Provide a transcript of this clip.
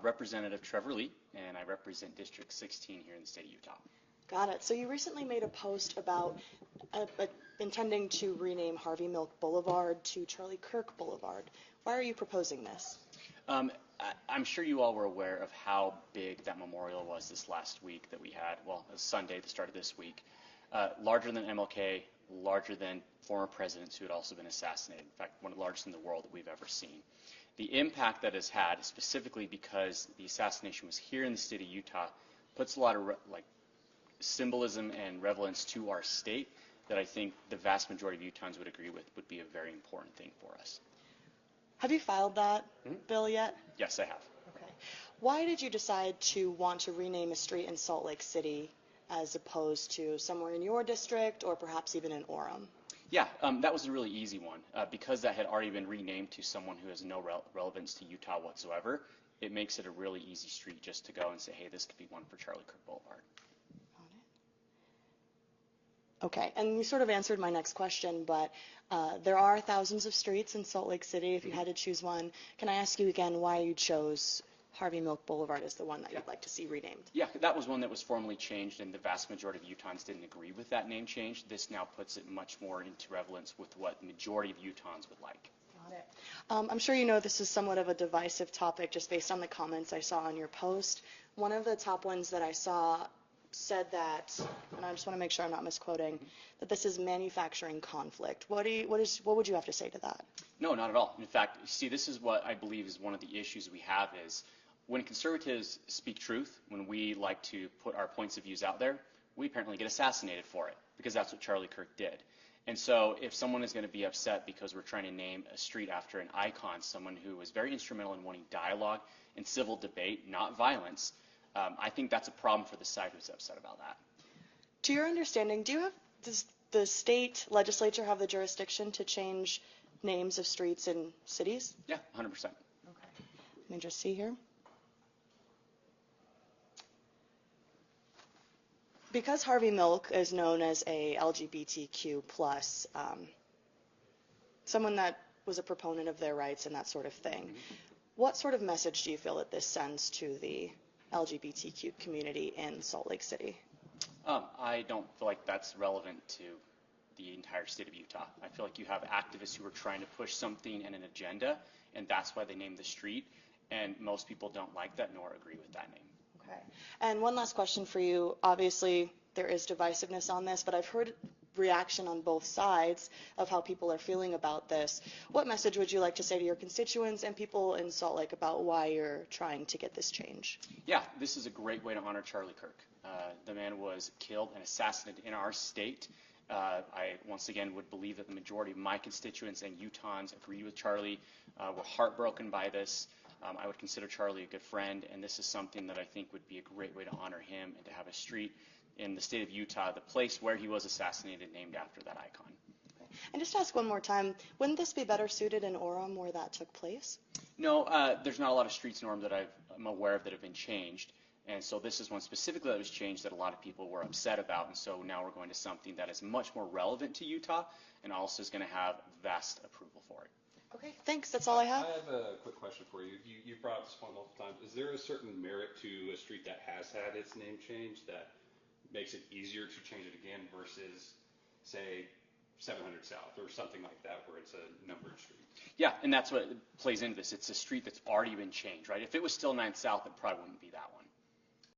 Representative Trevor Lee, and I represent District 16 here in the state of Utah. Got it. So you recently made a post about intending to rename Harvey Milk Boulevard to Charlie Kirk Boulevard. Why are you proposing this? I'm sure you all were aware of how big that memorial was this last week that we had. Well, it was Sunday, the start of this week. Larger than MLK, larger than former presidents who had also been assassinated. In fact, one of the largest in the world that we've ever seen. The impact that has had, specifically because the assassination was here in the state of Utah, puts a lot of symbolism and relevance to our state that I think the vast majority of Utahns would agree with would be a very important thing for us. Have you filed that bill yet? Yes, I have. Okay. Why did you decide to want to rename a street in Salt Lake City as opposed to somewhere in your district or perhaps even in Orem? Yeah, that was a really easy one. Because that had already been renamed to someone who has no relevance to Utah whatsoever, it makes it a really easy street just to go and say, hey, this could be one for Charlie Kirk Boulevard. Okay, and you sort of answered my next question, but there are thousands of streets in Salt Lake City. If you had to choose one, can I ask you again why you chose Harvey Milk Boulevard as the one that you'd like to see renamed? Yeah, that was one that was formally changed, and the vast majority of Utahns didn't agree with that name change. This now puts it much more into relevance with what the majority of Utahns would like. Got it. I'm sure you know this is somewhat of a divisive topic just based on the comments I saw on your post. One of the top ones that I saw said that, and I just want to make sure I'm not misquoting, that this is manufacturing conflict. What would you have to say to that? No, not at all. In fact, see, this is what I believe is one of the issues we have is when conservatives speak truth, when we like to put our points of views out there, we apparently get assassinated for it because that's what Charlie Kirk did. And so if someone is going to be upset because we're trying to name a street after an icon, someone who was very instrumental in wanting dialogue and civil debate, not violence, I think that's a problem for the side who's upset about that. To your understanding, does the state legislature have the jurisdiction to change names of streets in cities? Yeah, 100%. Okay. Let me just see here. Because Harvey Milk is known as a LGBTQ plus, someone that was a proponent of their rights and that sort of thing, what sort of message do you feel that this sends to the LGBTQ community in Salt Lake City? I don't feel like that's relevant to the entire state of Utah. I feel like you have activists who are trying to push something and an agenda, and that's why they named the street, and most people don't like that nor agree with that name. Okay. And one last question for you. Obviously, there is divisiveness on this, but I've heard reaction on both sides of how people are feeling about this. What message would you like to say to your constituents and people in Salt Lake about why you're trying to get this change? Yeah, this is a great way to honor Charlie Kirk. The man was killed and assassinated in our state. I, once again, would believe that the majority of my constituents and Utahns agree with Charlie. We're heartbroken by this. I would consider Charlie a good friend, and this is something that I think would be a great way to honor him and to have a street in the state of Utah, the place where he was assassinated, named after that icon. Okay. And just to ask one more time, wouldn't this be better suited in Orem where that took place? No, there's not a lot of streets in Orem that I'm aware of that have been changed. And so this is one specifically that was changed that a lot of people were upset about. And so now we're going to something that is much more relevant to Utah and also is going to have vast approval for it. Okay, thanks. That's all I have. I have a quick question for you. You brought up this point multiple times. Is there a certain merit to a street that has had its name changed that makes it easier to change it again versus, say, 700 South or something like that where it's a numbered street? Yeah, and that's what plays into this. It's a street that's already been changed, right? If it was still 9 South, it probably wouldn't be that one.